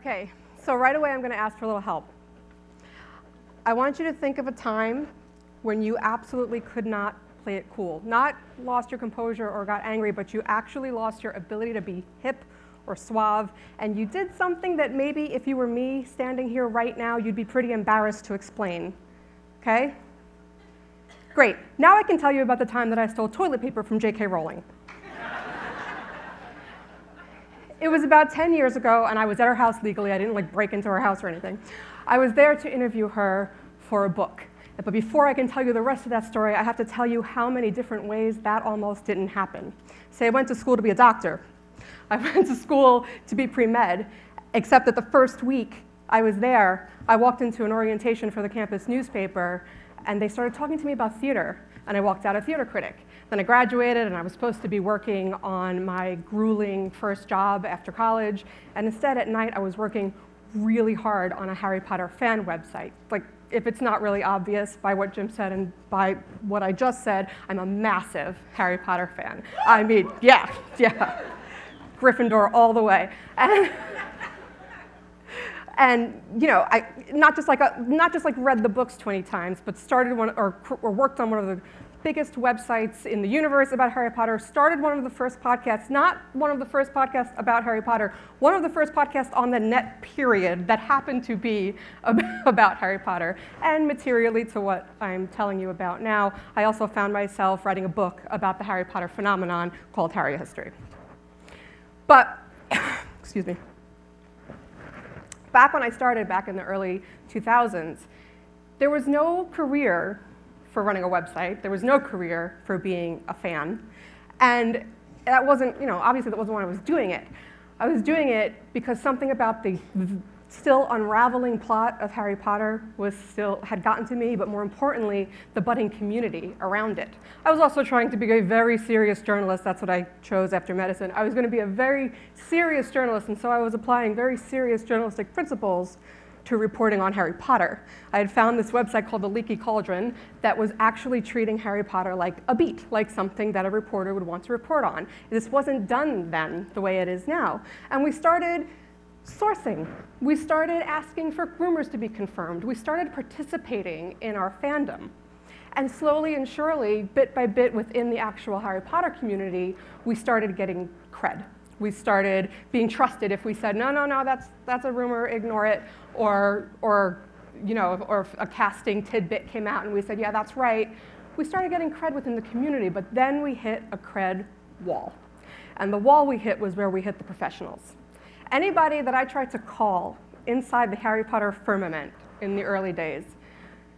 Okay, so right away I'm going to ask for a little help. I want you to think of a time when you absolutely could not play it cool. Not lost your composure or got angry, but you actually lost your ability to be hip or suave, and you did something that maybe if you were me standing here right now, you'd be pretty embarrassed to explain. Okay? Great. Now I can tell you about the time that I stole toilet paper from JK Rowling. It was about 10 years ago, and I was at her house legally. I didn't break into her house or anything. I was there to interview her for a book. But before I can tell you the rest of that story, I have to tell you how many different ways that almost didn't happen. Say I went to school to be a doctor. I went to school to be pre-med, except that the first week I was there, I walked into an orientation for the campus newspaper, and they started talking to me about theater, and I walked out a theater critic. Then I graduated, and I was supposed to be working on my grueling first job after college, and instead at night I was working really hard on a Harry Potter fan website. If it's not really obvious by what Jim said and by what I just said, I'm a massive Harry Potter fan. I mean, yeah. Gryffindor all the way. And you know, I not just read the books 20 times, but started one or worked on one of the biggest websites in the universe about Harry Potter, started one of the first podcasts, not one of the first podcasts about Harry Potter, one of the first podcasts on the net, period, that happened to be about Harry Potter. And materially to what I'm telling you about now, I also found myself writing a book about the Harry Potter phenomenon called Harry History. But, excuse me, back when I started, back in the early 2000s, there was no career for running a website. There was no career for being a fan. And that wasn't, obviously that wasn't why I was doing it. I was doing it because something about the still unraveling plot of Harry Potter had gotten to me, but more importantly, the budding community around it. I was also trying to be a very serious journalist. That's what I chose after medicine. I was going to be a very serious journalist, and so I was applying very serious journalistic principles to reporting on Harry Potter. I had found this website called The Leaky Cauldron that was actually treating Harry Potter like a beat, like something that a reporter would want to report on. This wasn't done then the way it is now. And we started sourcing. We started asking for rumors to be confirmed. We started participating in our fandom. And slowly and surely, bit by bit within the actual Harry Potter community, we started getting cred. We started being trusted if we said, no, that's a rumor, ignore it, or if a casting tidbit came out and we said, yeah, that's right. We started getting cred within the community, but then we hit a cred wall. And the wall we hit was where we hit the professionals. Anybody that I tried to call inside the Harry Potter firmament in the early days,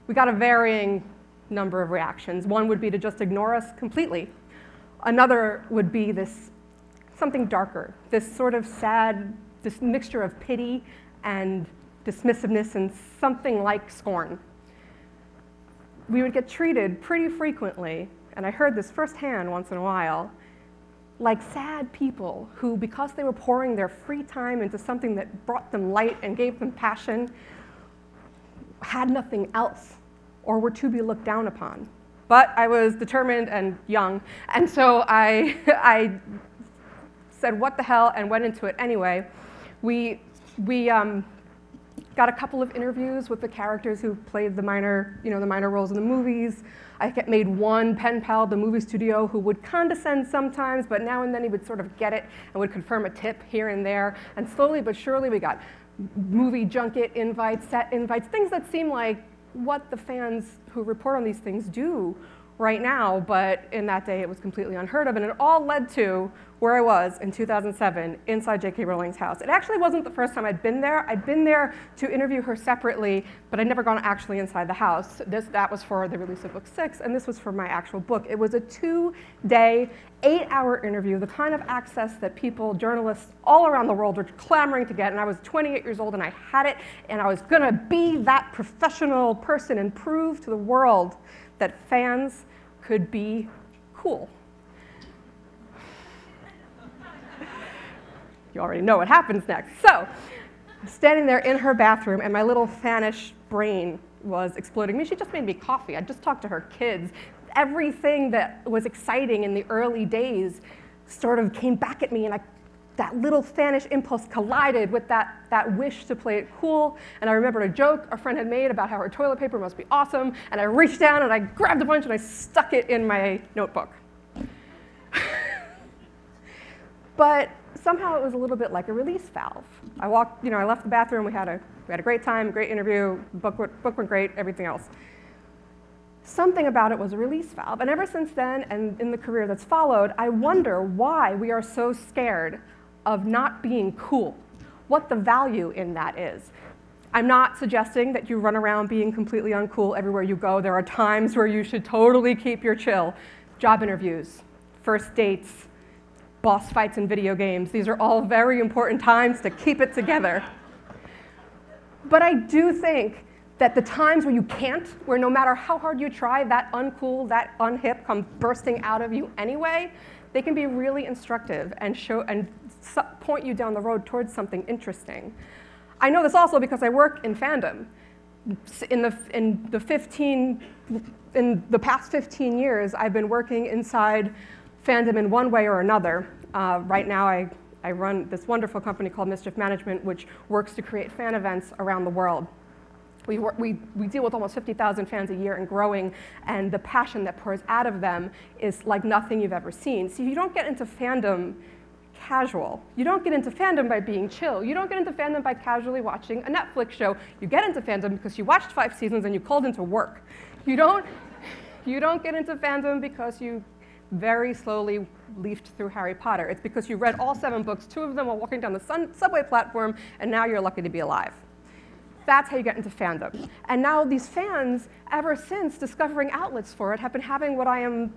we got a varying number of reactions. One would be to just ignore us completely. Another would be something darker, this sort of sad, this mixture of pity and dismissiveness and something like scorn. We would get treated pretty frequently, and I heard this firsthand once in a while, like sad people who, because they were pouring their free time into something that brought them light and gave them passion, had nothing else or were to be looked down upon. But I was determined and young, and so I said, what the hell, and went into it anyway. We got a couple of interviews with the characters who played the minor roles in the movies. I made one pen pal at the movie studio who would condescend sometimes, but now and then he would sort of get it and would confirm a tip here and there. And slowly but surely we got movie junket invites, set invites, things that seem like what the fans who report on these things do right now, but in that day it was completely unheard of, and it all led to where I was in 2007 inside JK Rowling's house. It actually wasn't the first time I'd been there. I'd been there to interview her separately, but I'd never gone actually inside the house. That was for the release of book 6, and this was for my actual book. It was a 2-day, 8-hour interview, the kind of access that people, journalists all around the world were clamoring to get, and I was 28 years old and I had it, and I was gonna be that professional person and prove to the world that fans could be cool. You already know what happens next. So, I'm standing there in her bathroom, and my little fanish brain was exploding. She just made me coffee. I just talked to her kids. Everything that was exciting in the early days sort of came back at me, and I that little fanish impulse collided with that wish to play it cool. And I remembered a joke a friend had made about how her toilet paper must be awesome. And I reached down and I grabbed a bunch and I stuck it in my notebook. But somehow it was a little bit like a release valve. I left the bathroom, we had a great time, great interview, book went great, everything else. Something about it was a release valve. And ever since then, and in the career that's followed, I wonder why we are so scared of not being cool, what the value in that is. I'm not suggesting that you run around being completely uncool everywhere you go. There are times where you should totally keep your chill. Job interviews, first dates, boss fights in video games. These are all very important times to keep it together. But I do think that the times where you can't, where no matter how hard you try, that uncool, that unhip comes bursting out of you anyway, they can be really instructive and point you down the road towards something interesting. I know this also because I work in fandom. In the past 15 years, I've been working inside fandom in one way or another. Right now, I run this wonderful company called Mischief Management, which works to create fan events around the world. We deal with almost 50,000 fans a year and growing, and the passion that pours out of them is like nothing you've ever seen. So you don't get into fandom casual. You don't get into fandom by being chill. You don't get into fandom by casually watching a Netflix show. You get into fandom because you watched 5 seasons and you called into work. You don't get into fandom because you very slowly leafed through Harry Potter. It's because you read all 7 books, 2 of them while walking down the subway platform, and now you're lucky to be alive. That's how you get into fandom. And now these fans, ever since discovering outlets for it, have been having what I am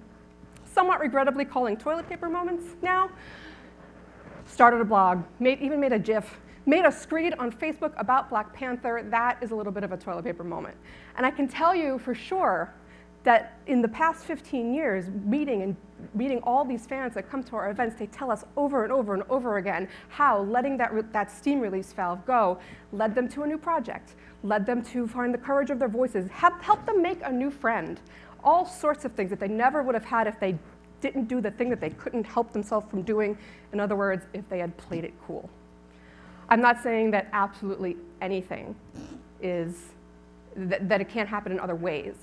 somewhat regrettably calling toilet paper moments now. Started a blog, even made a GIF, made a screed on Facebook about Black Panther. That is a little bit of a toilet paper moment. And I can tell you for sure that in the past 15 years, meeting all these fans that come to our events, they tell us over and over and over again how letting that steam release valve go led them to a new project, led them to find the courage of their voices, helped them make a new friend, all sorts of things that they never would have had if they didn't do the thing that they couldn't help themselves from doing. In other words, if they had played it cool. I'm not saying that absolutely anything that it can't happen in other ways.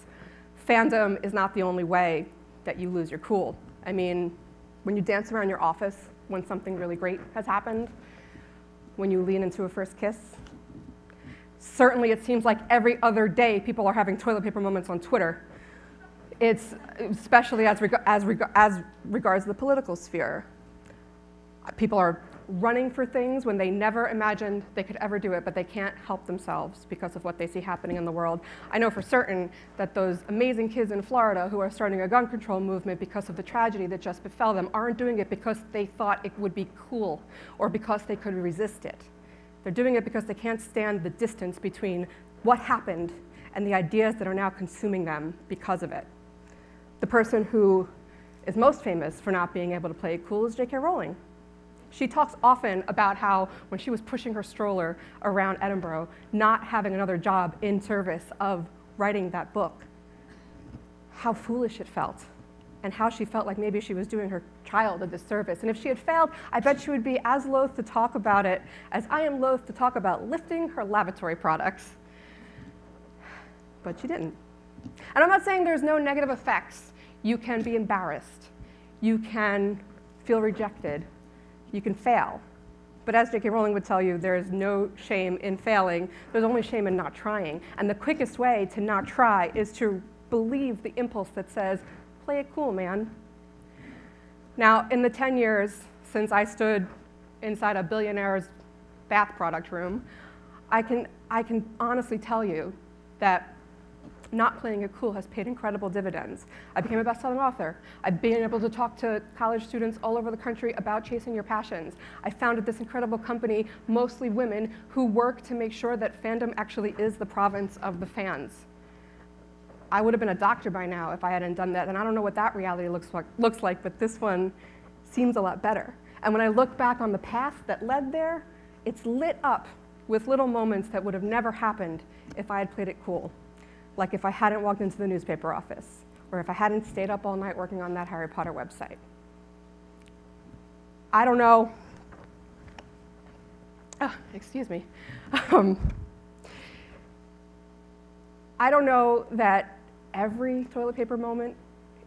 Fandom is not the only way that you lose your cool. I mean, when you dance around your office when something really great has happened, when you lean into a first kiss. Certainly it seems like every other day people are having toilet paper moments on Twitter. It's especially as regards the political sphere. People are running for things when they never imagined they could ever do it, but they can't help themselves because of what they see happening in the world. I know for certain that those amazing kids in Florida who are starting a gun control movement because of the tragedy that just befell them aren't doing it because they thought it would be cool or because they could resist it. They're doing it because they can't stand the distance between what happened and the ideas that are now consuming them because of it. The person who is most famous for not being able to play it cool is JK Rowling. She talks often about how when she was pushing her stroller around Edinburgh, not having another job in service of writing that book, how foolish it felt, and how she felt like maybe she was doing her child a disservice. And if she had failed, I bet she would be as loath to talk about it as I am loath to talk about lifting her lavatory products. But she didn't. And I'm not saying there's no negative effects. You can be embarrassed. You can feel rejected. You can fail. But as JK Rowling would tell you, there is no shame in failing. There's only shame in not trying. And the quickest way to not try is to believe the impulse that says, play it cool, man. Now, in the 10 years since I stood inside a billionaire's bath product room, I can honestly tell you that not playing it cool has paid incredible dividends. I became a best-selling author. I've been able to talk to college students all over the country about chasing your passions. I founded this incredible company, mostly women, who work to make sure that fandom actually is the province of the fans. I would have been a doctor by now if I hadn't done that, and I don't know what that reality looks like, but this one seems a lot better. And when I look back on the path that led there, it's lit up with little moments that would have never happened if I had played it cool. Like if I hadn't walked into the newspaper office, or if I hadn't stayed up all night working on that Harry Potter website. I don't know Excuse me. I don't know that every toilet paper moment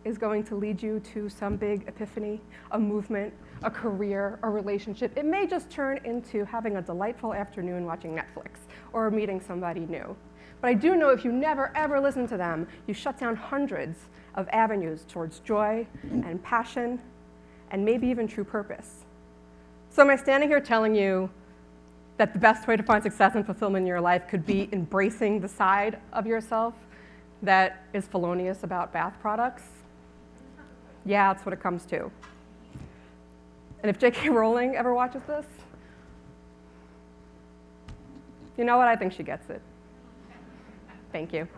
is going to lead you to some big epiphany, a movement, a career, a relationship. It may just turn into having a delightful afternoon watching Netflix or meeting somebody new. But I do know if you never, ever listen to them, you shut down hundreds of avenues towards joy and passion and maybe even true purpose. So am I standing here telling you that the best way to find success and fulfillment in your life could be embracing the side of yourself that is felonious about bath products? Yeah, that's what it comes to. And if JK Rowling ever watches this, you know what? I think she gets it. Thank you.